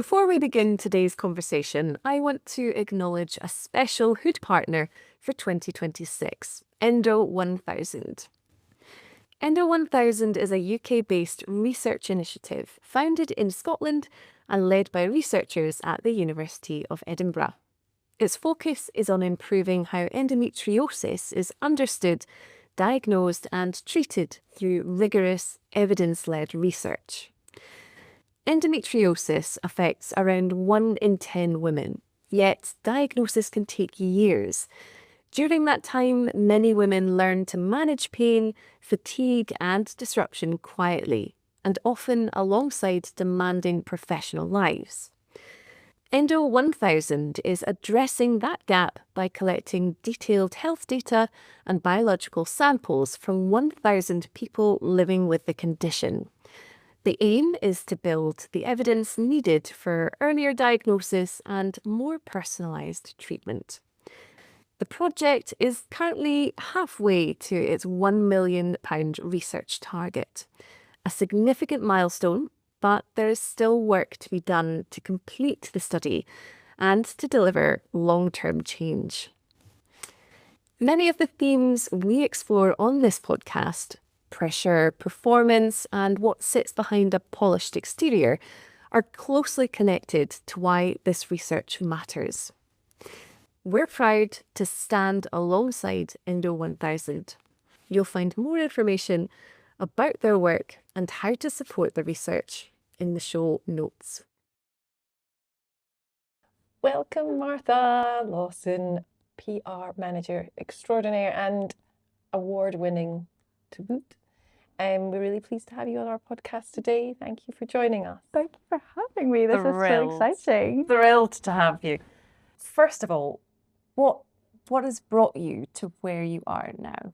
Before we begin today's conversation, I want to acknowledge a special Hood partner for 2026, Endo 1000. Endo 1000 is a UK-based research initiative founded in Scotland and led by researchers at the University of Edinburgh. Its focus is on improving how endometriosis is understood, diagnosed and treated through rigorous, evidence-led research. Endometriosis affects around 1 in 10 women, yet diagnosis can take years. During that time, many women learn to manage pain, fatigue and disruption quietly, and often alongside demanding professional lives. Endo 1000 is addressing that gap by collecting detailed health data and biological samples from 1,000 people living with the condition. The aim is to build the evidence needed for earlier diagnosis and more personalised treatment. The project is currently halfway to its £1 million research target, a significant milestone, but there is still work to be done to complete the study and to deliver long-term change. Many of the themes we explore on this podcast, pressure, performance, and what sits behind a polished exterior, are closely connected to why this research matters. We're proud to stand alongside Endo 1000. You'll find more information about their work and how to support the research in the show notes. Welcome, Martha Lawson, PR Manager Extraordinaire and award-winning to boot. We're really pleased to have you on our podcast today. Thank you for joining us. Thank you for having me. This is so exciting. Thrilled to have you. First of all, what has brought you to where you are now?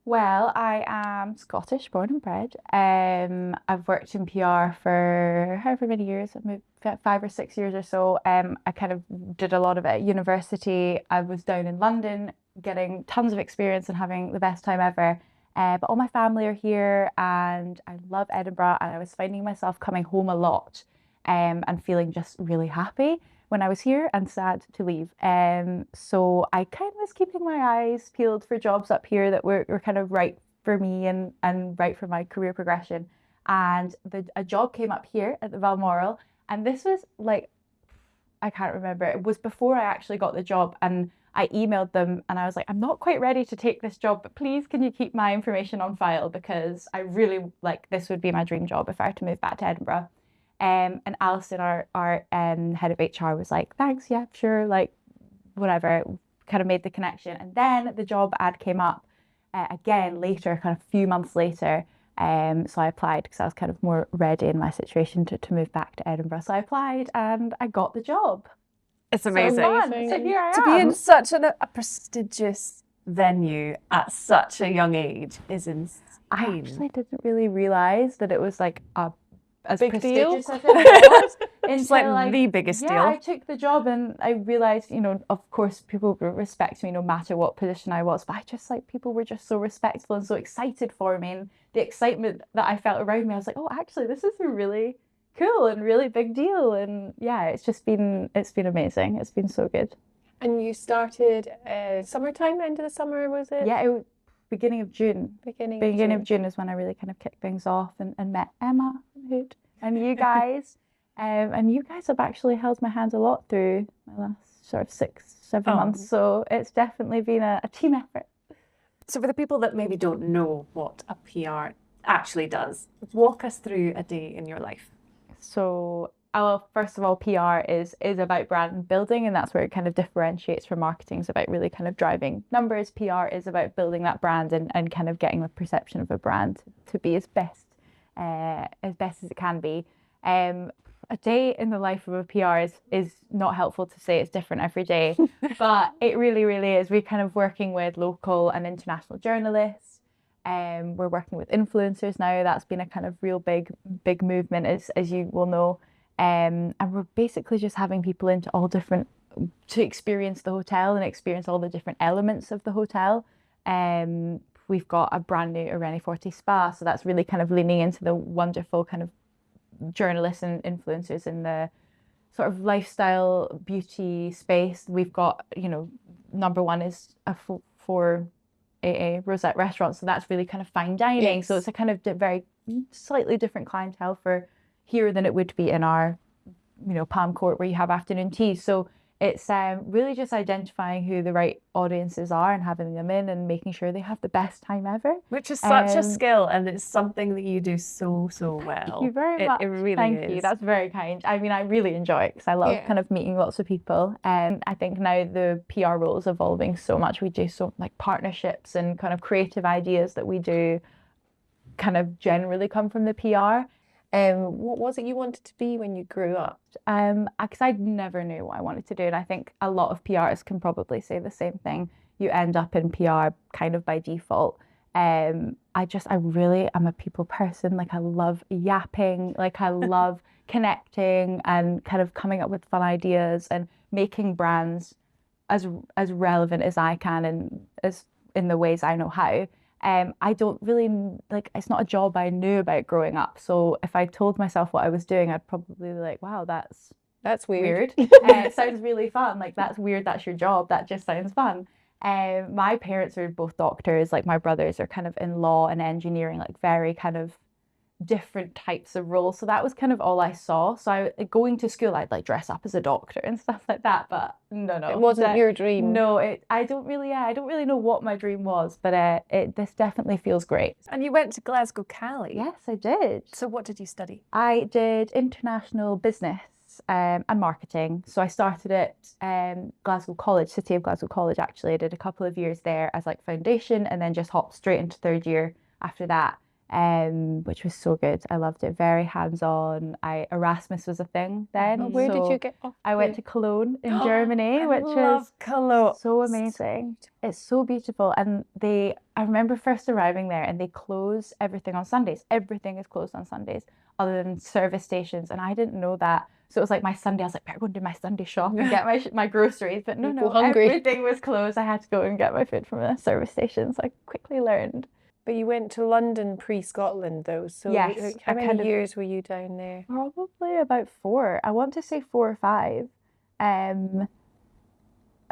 Well, I am Scottish, born and bred. I've worked in PR for however many years, maybe 5 or 6 years or so. I kind of did a lot of it at university. I was down in London getting tons of experience and having the best time ever. But all my family are here and I love Edinburgh, and I was finding myself coming home a lot and feeling just really happy when I was here and sad to leave. So I kind of was keeping my eyes peeled for jobs up here that were kind of right for me and right for my career progression. And a job came up here at the Balmoral, and this was like, I can't remember, it was before I actually got the job, and I emailed them and I was like, I'm not quite ready to take this job, but please can you keep my information on file, because I really, like, this would be my dream job if I were to move back to Edinburgh. And Alison, our head of HR, was like, thanks, yeah, sure, like, whatever, kind of made the connection. And then the job ad came up again later, kind of a few months later. So I applied because I was kind of more ready in my situation to move back to Edinburgh. So I applied and I got the job. It's amazing. So here I am. To be in such a prestigious venue at such a young age is insane. I actually didn't really realise that it was like as big prestigious deal. as it was. It's like the biggest deal. I took the job and I realised, you know, of course people respect me no matter what position I was, but I just, like, people were just so respectful and so excited for me, and the excitement that I felt around me, I was like, oh, actually this is a really cool and really big deal. And yeah, it's been amazing. It's been so good. And you started summertime, end of the summer, was it? Yeah, it was beginning of June. Beginning of June is when I really kind of kicked things off and met Emma Hood and you guys. And you guys have actually held my hand a lot through my last sort of 6-7 months. So it's definitely been a team effort. So for the people that maybe don't know what a PR actually does, walk us through a day in your life. So, well, first of all, PR is about brand building, and that's where it kind of differentiates from marketing. It's about really kind of driving numbers. PR is about building that brand and kind of getting the perception of a brand to be as best as it can be. A day in the life of a PR is not helpful to say. It's different every day, but it really, really is. We're kind of working with local and international journalists. We're working with influencers now. That's been a kind of real big movement, as you will know. And we're basically just having people into all different, to experience the hotel and experience all the different elements of the hotel. We've got a brand new Irene Forte spa, so that's really kind of leaning into the wonderful kind of journalists and influencers in the sort of lifestyle beauty space. We've got, you know, number one is a 4AA Rosette restaurant, so that's really kind of fine dining. Yes. So it's a kind of very slightly different clientele for here than it would be in our, you know, Palm Court where you have afternoon tea. So it's really just identifying who the right audiences are and having them in and making sure they have the best time ever. Which is such a skill, and it's something that you do so well. Thank you very much. It really Thank is. you. That's very kind. I mean, I really enjoy it because I love kind of meeting lots of people. And I think now the PR role is evolving so much. We do so like partnerships and kind of creative ideas that we do kind of generally come from the PR. What was it you wanted to be when you grew up? Because I never knew what I wanted to do, and I think a lot of PRs can probably say the same thing. You end up in PR kind of by default. I really am a people person. Like I love yapping, like I love connecting and kind of coming up with fun ideas and making brands as relevant as I can and as in the ways I know how. I don't really like, it's not a job I knew about growing up. So if I told myself what I was doing, I'd probably be like, wow, that's weird. It sounds really fun. Like that's weird. That's your job. That just sounds fun. My parents are both doctors. Like my brothers are kind of in law and engineering, like very kind of different types of roles. So that was kind of all I saw. So going to school, I'd like dress up as a doctor and stuff like that. But no, It wasn't your dream. No, I don't really know what my dream was, but this definitely feels great. And you went to Glasgow Cali. Yes, I did. So what did you study? I did international business and marketing. So I started at Glasgow College, City of Glasgow College actually. I did a couple of years there as like foundation and then just hopped straight into third year after that. Which was so good. I loved it. Very hands-on. Erasmus was a thing then. Where did you get off? I went to Cologne in Germany, which was Cologne. so amazing. It's so beautiful. And I remember first arriving there and they close everything on Sundays. Everything is closed on Sundays other than service stations. And I didn't know that. So it was like my Sunday, I was like, better go and do my Sunday shop and get my groceries. But no, hungry. Everything was closed. I had to go and get my food from a service station. So I quickly learned. But you went to London pre-Scotland though, so yes, how many years were you down there? Probably about 4. I want to say 4 or 5. I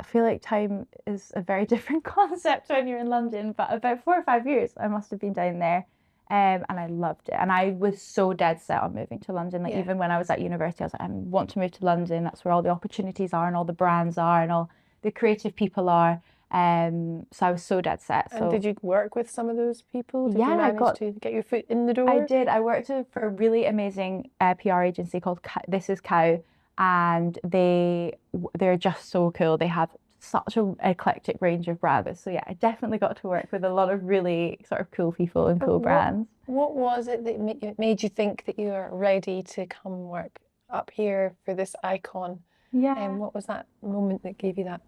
feel like time is a very different concept when you're in London, but about 4 or 5 years I must have been down there. And I loved it. And I was so dead set on moving to London. Like even when I was at university, I was like, I want to move to London. That's where all the opportunities are and all the brands are and all the creative people are. So I was so dead set. And did you work with some of those people? Did you manage to get your foot in the door? I did. I worked for a really amazing PR agency called This Is Cow, and they're just so cool. They have such an eclectic range of brands. So yeah, I definitely got to work with a lot of really sort of cool people and cool brands. What was it that made you think that you were ready to come work up here for this icon? Yeah. And what was that moment that gave you that?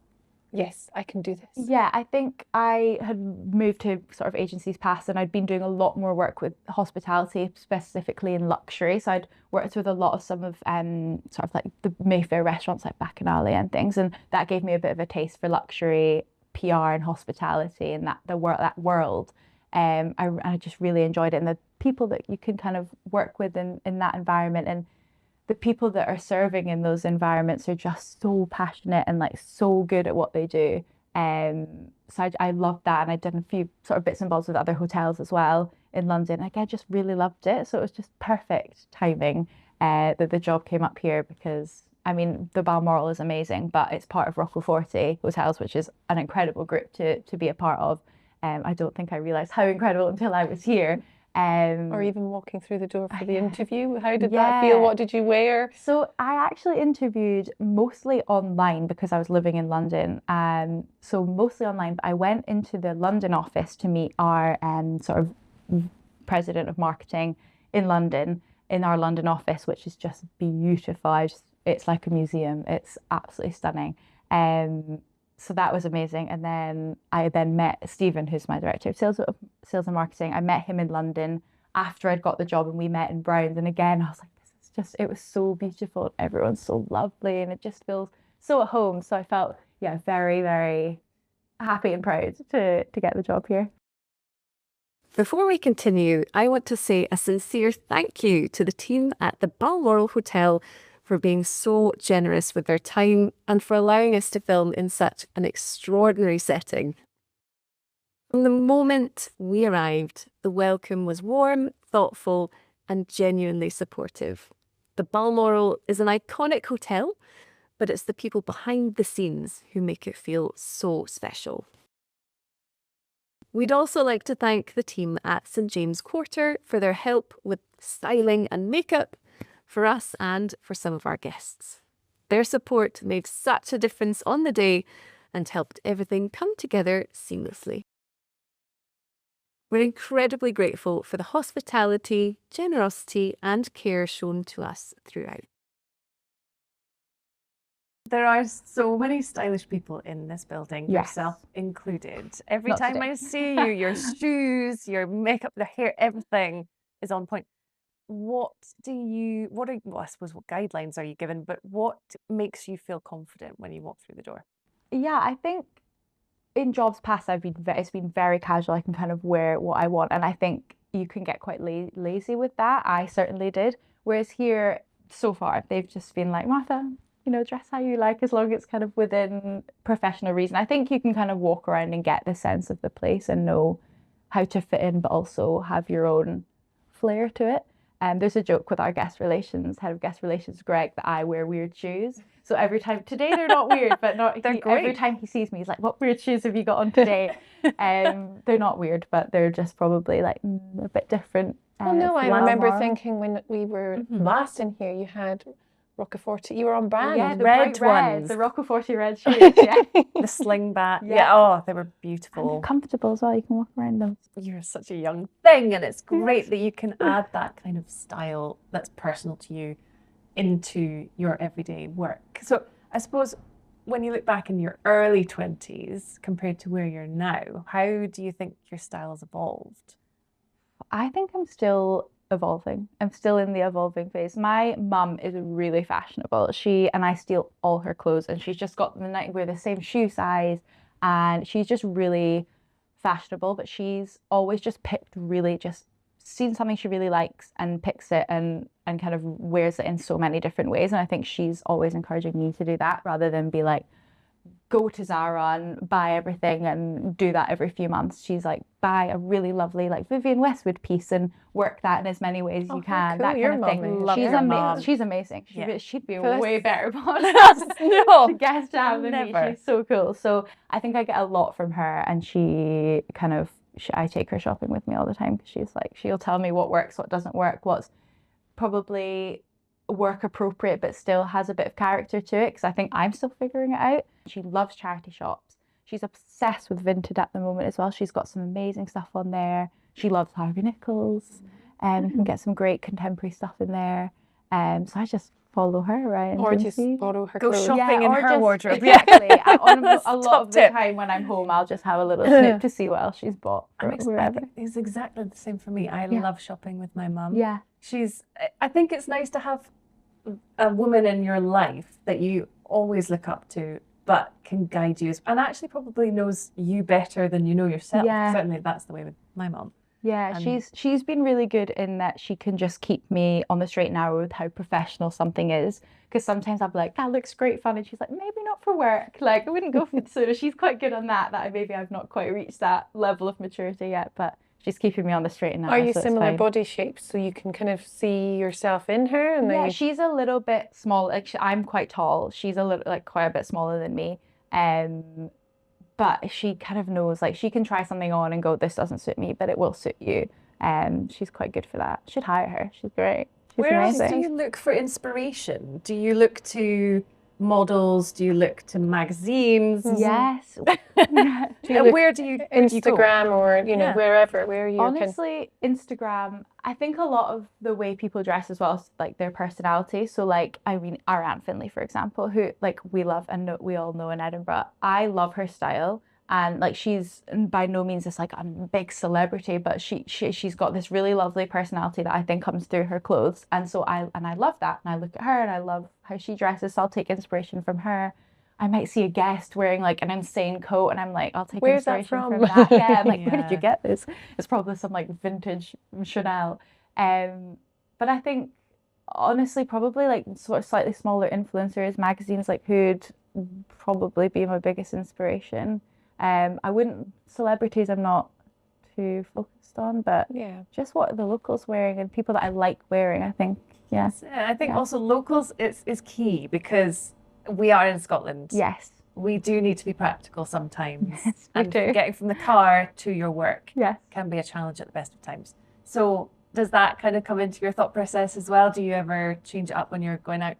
Yes, I can do this. Yeah, I think I had moved to sort of agencies past and I'd been doing a lot more work with hospitality, specifically in luxury. So I'd worked with a lot of some of sort of like the Mayfair restaurants like Bacchanali and things. And that gave me a bit of a taste for luxury, PR and hospitality and that world. I just really enjoyed it. And the people that you can kind of work with in that environment and the people that are serving in those environments are just so passionate and like so good at what they do. So I loved that, and I'd done a few sort of bits and bobs with other hotels as well in London. Like I just really loved it. So it was just perfect timing that the job came up here because I mean the Balmoral is amazing, but it's part of Rocco Forte Hotels, which is an incredible group to be a part of. I don't think I realised how incredible until I was here. Or even walking through the door for the interview. How did that feel? What did you wear? So I actually interviewed mostly online because I was living in London. So mostly online, but I went into the London office to meet our sort of president of marketing in London, in our London office, which is just beautiful. It's like a museum. It's absolutely stunning. So that was amazing. And then I met Stephen, who's my director of sales and marketing. I met him in London after I'd got the job and we met in Browns. And again, I was like, it was so beautiful. Everyone's so lovely and it just feels so at home. So I felt, very, very happy and proud to get the job here. Before we continue, I want to say a sincere thank you to the team at the Balmoral Hotel for being so generous with their time and for allowing us to film in such an extraordinary setting. From the moment we arrived, the welcome was warm, thoughtful, and genuinely supportive. The Balmoral is an iconic hotel, but it's the people behind the scenes who make it feel so special. We'd also like to thank the team at St James Quarter for their help with styling and makeup for us and for some of our guests. Their support made such a difference on the day and helped everything come together seamlessly. We're incredibly grateful for the hospitality, generosity, and care shown to us throughout. There are so many stylish people in this building, Yes. yourself included. Every Not time today. I see you, your shoes, your makeup, the hair, everything is on point. What I suppose, what guidelines are you given, but what makes you feel confident when you walk through the door? Yeah, I think in jobs past, it's been very casual. I can kind of wear what I want, and I think you can get quite lazy with that. I certainly did. Whereas here, so far, they've just been like, Martha, dress how you like, as long as it's kind of within professional reason. I think you can kind of walk around and get the sense of the place and know how to fit in, but also have your own flair to it. There's a joke with our head of guest relations, Greg, that I wear weird shoes. So every time, today they're not weird, but every time he sees me, he's like, what weird shoes have you got on today? They're not weird, but they're just probably like a bit different. Well, no, I from remember Balmoral. thinking when we were last in here, you had Roccaforte. You were on brand. Yeah, the red bright red, ones. the Roccaforte red shoes, yeah. The sling bat. Yeah. Yeah, oh, they were And beautiful. they're comfortable as well, you can walk around them. You're such a young thing, and it's great that you can add that kind of style that's personal to you into your everyday work. So I suppose when you look back in your early 20s compared to where you're now, how do you think your style has evolved? I think I'm still evolving. I'm still in the evolving phase. My mum is really fashionable. And I steal all her clothes, and she's just got we're the same shoe size, and she's just really fashionable, but she's always just seen something she really likes and picks it and kind of wears it in so many different ways. And I think she's always encouraging me to do that rather than be like, go to Zara and buy everything and do that every few months. She's like, buy a really lovely like Vivienne Westwood piece and work that in as many ways as you can. Cool. That Your kind of thing. mum is. Love She's your amazing. mum. She's amazing. Yeah. She'd be a For way this- better podcast No. to guest jam than me. Never. She's so cool. So I think I get a lot from her, and I take her shopping with me all the time, because she'll tell me what works, what doesn't work, what's probably work appropriate but still has a bit of character to it, because I think I'm still figuring it out. She loves charity shops. She's obsessed with Vinted at the moment as well. She's got some amazing stuff on there. She loves Harvey Nichols, and you can get some great contemporary stuff in there. So I just follow her around. Or and just see. borrow her Go clothes. shopping in or her just- wardrobe. Exactly. On That's a lot top of the tip. time when I'm home, I'll just have a little snip to see what else she's bought I wherever. think it's exactly the same for me. I Yeah. love shopping with my mum. Yeah. I think it's nice to have a woman in your life that you always look up to, but can guide you, and actually probably knows you better than you know yourself. Yeah. Certainly that's the way with my mum. Yeah, And- she's been really good in that she can just keep me on the straight and narrow with how professional something is. Because sometimes I'll be like, that looks great fun, and she's like, maybe not for work. Like, I wouldn't go for so she's quite good on that. I've not quite reached that level of maturity yet, but she's keeping me on the straight and narrow. Are you so it's similar fine. body shapes, so you can kind of see yourself in her? And Yeah, then she's a little bit small. Like I'm quite tall. She's quite a bit smaller than me. But she kind of knows, like, she can try something on and go, this doesn't suit me, but it will suit you. She's quite good for that. Should hire her. She's great. She's Where else amazing. do you look for inspiration? Do you look to models? Do you look to magazines? Yes. Where do you go? Instagram or Yeah. wherever where you can. Honestly, Instagram, I think a lot of the way people dress as well is like their personality. So like, I mean, our Aunt Finley, for example, who like we love and we all know in Edinburgh, I love her style. And like, she's by no means this like a big celebrity, but she's got this really lovely personality that I think comes through her clothes. And so I love that. And I look at her and I love how she dresses. So I'll take inspiration from her. I might see a guest wearing like an insane coat, and I'm like, I'll take Where's that inspiration from? that. Yeah, I'm like, where did Yeah. you get this? It's probably some like vintage Chanel. But I think honestly, probably like sort of slightly smaller influencers, magazines like Hood probably be my biggest inspiration. Celebrities I'm not too focused on, but Yeah. just what the locals wearing and people that I like wearing, I think. Yeah. I think Yeah. also locals is key because we are in Scotland. Yes. We do need to be practical sometimes. Yes, we and do. getting from the car to your work Yes. can be a challenge at the best of times. So does that kind of come into your thought process as well? Do you ever change it up when you're going out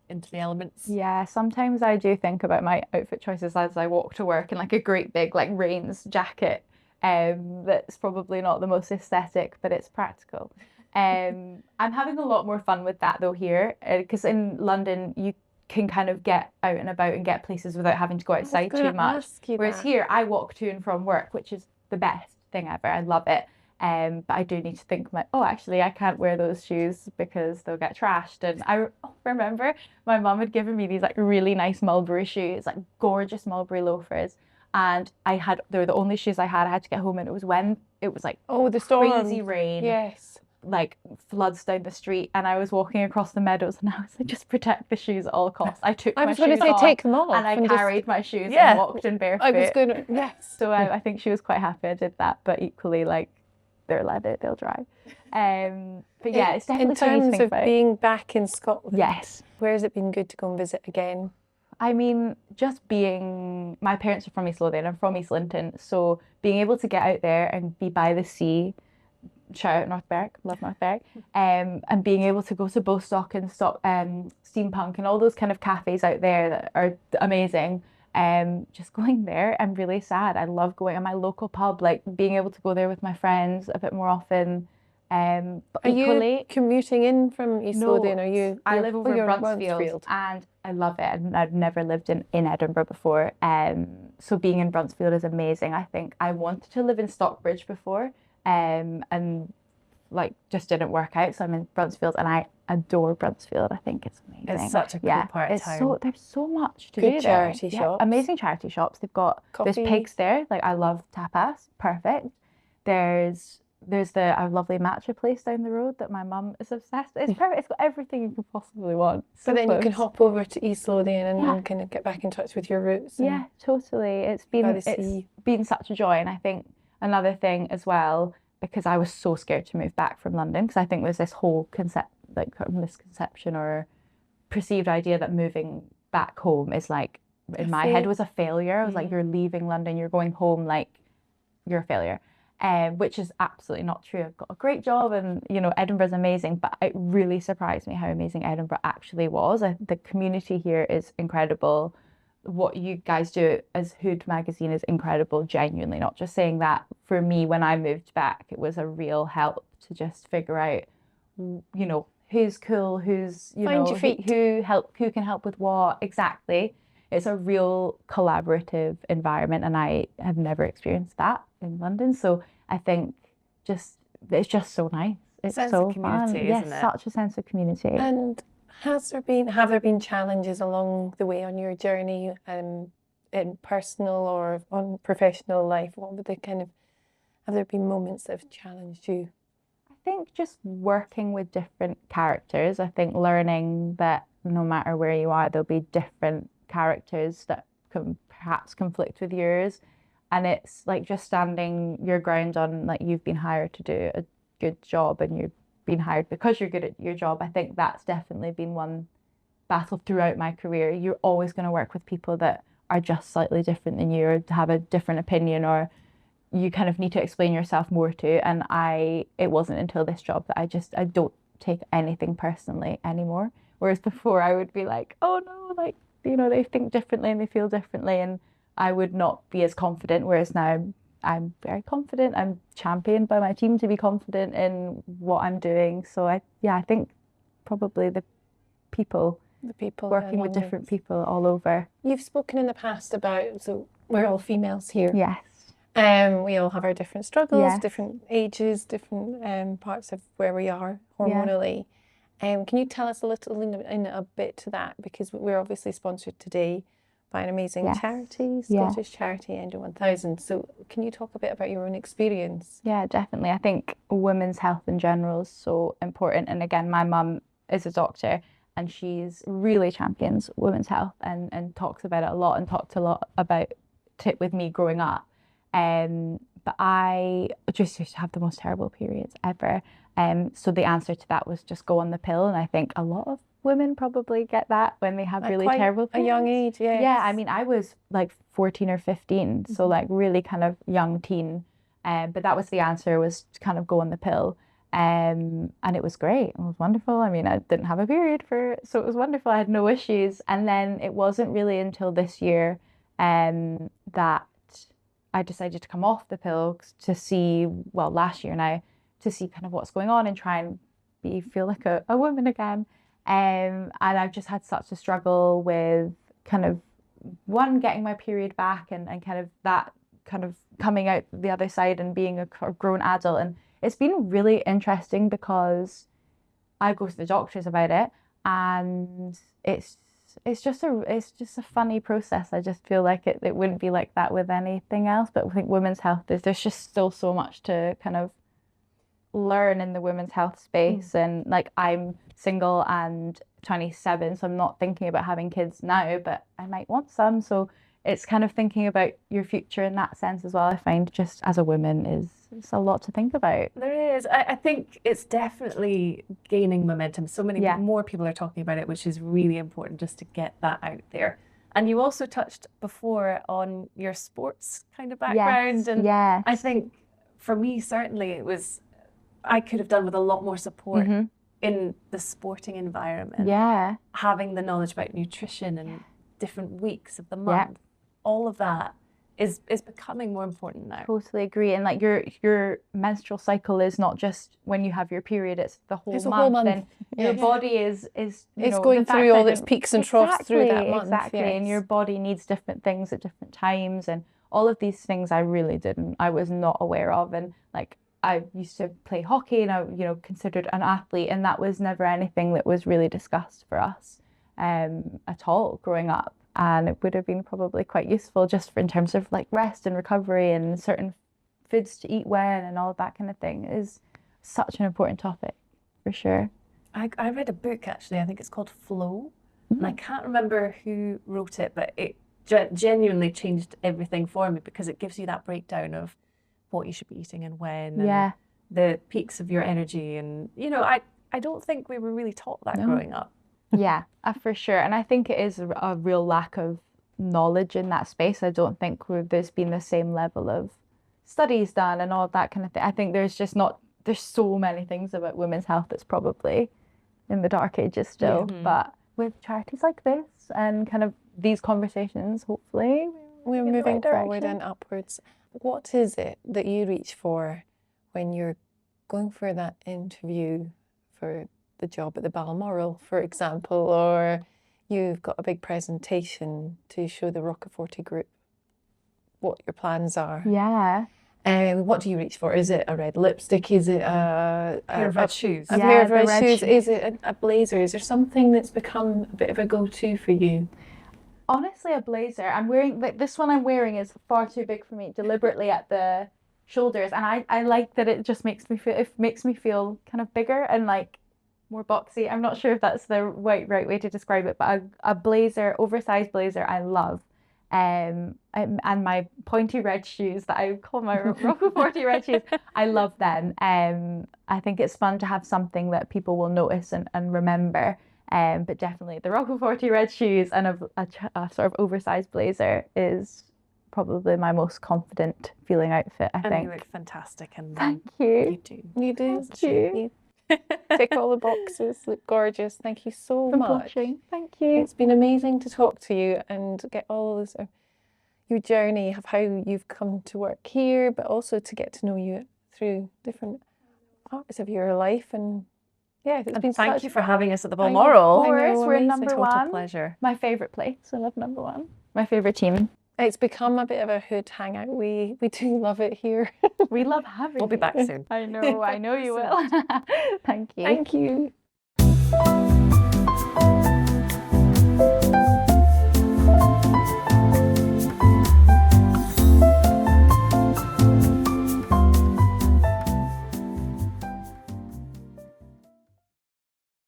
into the elements? Yeah, sometimes I do think about my outfit choices as I walk to work in like a great big like Rains jacket. That's probably not the most aesthetic, but it's practical. I'm having a lot more fun with that though here, because in London you can kind of get out and about and get places without having to go outside too much. Whereas here I walk to and from work, which is the best thing ever. I love it. But I do need to think like, oh, actually, I can't wear those shoes because they'll get trashed. And I remember my mum had given me these like really nice Mulberry shoes, like gorgeous Mulberry loafers. And they were the only shoes I had. I had to get home, and it was when it was like the storm. crazy rain. Yes. Like floods down the street, and I was walking across the meadows, and I was like, just protect the shoes at all costs. I took I my was going to shoes say off, take them off. and I carried my shoes Yeah. and walked in barefoot. I was going to, yes. So I think she was quite happy I did that, but equally like they're leather, they'll dry. But yeah, it's definitely in terms of about. being back in Scotland. Yes. Where has it been good to go and visit again? I mean, my parents are from East Lothian, I'm from East Linton, so being able to get out there and be by the sea, shout out North Berwick, love North Berwick, and being able to go to Bostock and Steampunk and all those kind of cafes out there that are amazing. Just going there, I'm really sad. I love going to my local pub, like being able to go there with my friends a bit more often. But Are equally, you commuting in from East Lothian? I live over in you're Bruntsfield, and I love it. And I've never lived in Edinburgh before. So being in Bruntsfield is amazing. I think I wanted to live in Stockbridge before, and like just didn't work out. So I'm in Bruntsfield, and I adore Bruntsfield. I think it's amazing. It's such a cool part of town. There's so much to Good do charity there. shops. Yeah, amazing charity shops. They've got Coffee. There's pigs there. Like I love tapas. Perfect. There's a lovely matcha place down the road that my mum is obsessed with. It's perfect. It's got everything you could possibly want. So then you can close. hop over to East Lothian and Yeah. kind of get back in touch with your roots. Yeah, totally. It's been such a joy, and I think another thing as well, because I was so scared to move back from London, because I think there's this whole misconception or perceived idea that moving back home is like in my head was a failure. I was like, you're leaving London, you're going home, like you're a failure. Which is absolutely not true. I've got a great job, and Edinburgh's amazing, but it really surprised me how amazing Edinburgh actually was. The community here is incredible. What you guys do as Hood magazine is incredible, genuinely, not just saying that. For me, when I moved back, it was a real help to just figure out, who's cool, who's, Find your feet. who can help with what exactly. It's a real collaborative environment, and I have never experienced that in London. So I think it's just so nice. It's Sense so of community, fun. Yes, isn't it? such a sense of community. And have there been challenges along the way on your journey, in personal or on professional life? What were have there been moments that have challenged you? I think just working with different characters. I think learning that no matter where you are, there'll be different characters that can perhaps conflict with yours, and it's like just standing your ground on like you've been hired to do a good job, and you've been hired because you're good at your job. I think that's definitely been one battle throughout my career. You're always going to work with people that are just slightly different than you, or have a different opinion, or you kind of need to explain yourself more to. And it wasn't until this job that I don't take anything personally anymore. Whereas before I would be like, oh no, like, they think differently and they feel differently, and I would not be as confident. Whereas now I'm very confident. I'm championed by my team to be confident in what I'm doing. So I think probably the people working with different people all over. You've spoken in the past about, so we're all females here. Yes. We all have our different struggles, Yes. different ages, different parts of where we are hormonally. Can you tell us a little in a bit to that? Because we're obviously sponsored today by an amazing charity, Scottish charity, Endo 1000. So can you talk a bit about your own experience? Yeah, definitely. I think women's health in general is so important. And again, my mum is a doctor, and she's really champions women's health and talks about it a lot and talked a lot about it with me growing up. But I just used to have the most terrible periods ever. So the answer to that was just go on the pill. And I think a lot of women probably get that when they have really terrible periods. A young age, yes. Yeah, I mean, I was like 14 or 15, so like really kind of young teen. But that was the answer, was to kind of go on the pill. And it was great. It was wonderful. I mean, I didn't have a period so it was wonderful. I had no issues. And then it wasn't really until this year that I decided to come off the pill to see, well, last year now, to see kind of what's going on and try and feel like a woman again. And I've just had such a struggle with kind of, one, getting my period back and kind of that kind of coming out the other side and being a grown adult. And it's been really interesting because I go to the doctors about it, and it's just a funny process. I just feel like it wouldn't be like that with anything else. But I think women's health, there's just still so much to kind of learn in the women's health space. And like, I'm single and 27, so I'm not thinking about having kids now, but I might want some. So it's kind of thinking about your future in that sense as well. I find just as a woman it's a lot to think about. There is. I think it's definitely gaining momentum. So many more people are talking about it, which is really important just to get that out there. And you also touched before on your sports kind of background. Yes, and yes. I think for me, certainly I could have done with a lot more support in the sporting environment. Yeah. Having the knowledge about nutrition and different weeks of the month, all of that is becoming more important now. Totally agree. And like your menstrual cycle is not just when you have your period, it's the whole month. And your body is going through all its peaks and troughs through that month. Exactly. Yes. And your body needs different things at different times, and all of these things I was not aware of. And like, I used to play hockey and I considered an athlete, and that was never anything that was really discussed for us at all growing up. And it would have been probably quite useful just in terms of like rest and recovery and certain foods to eat when and all of that kind of thing. It is such an important topic, for sure. I read a book, actually, I think it's called Flow, and I can't remember who wrote it, but it genuinely changed everything for me, because it gives you that breakdown of what you should be eating and when, and the peaks of your energy. And, I don't think we were really taught that growing up. Yeah, for sure. And I think it is a real lack of knowledge in that space. I don't think there's been the same level of studies done and all of that kind of thing. I think there's so many things about women's health that's probably in the dark ages still. But with charities like this and kind of these conversations, hopefully we're moving forward and upwards. What is it that you reach for when you're going for that interview for the job at the Balmoral, for example, or you've got a big presentation to show the Rocaforte group what your plans are? Yeah. What do you reach for? Is it a red lipstick? Is it a pair of red shoes? A pair of red shoes? Is it a blazer? Is there something that's become a bit of a go-to for you? Honestly, a blazer. I'm wearing, like, this one I'm wearing is far too big for me, deliberately at the shoulders, and I like that it just makes me feel kind of bigger and like more boxy. I'm not sure if that's the right way to describe it, but a blazer, oversized blazer, I love. And my pointy red shoes that I call my Rocaforte red shoes, I love them. I think it's fun to have something that people will notice and remember. But definitely the Rocaforte red shoes and a sort of oversized blazer is probably my most confident feeling outfit, I think. And you look fantastic in them. Thank you. You do. You do. Thank you. Tick all the boxes, look gorgeous. Thank you so much. Blushing. Thank you. It's been amazing to talk to you and get all this, your journey of how you've come to work here, but also to get to know you through different parts of your life. And yeah, it's been thank you for having us at the I know, Balmoral. Of course, we're amazing. number Total one. pleasure. My favourite place. I love number one. My favourite team. It's become a bit of a hood hangout. We do love it here. We love having We'll be you. back soon. I know you will. Thank you. Thank you.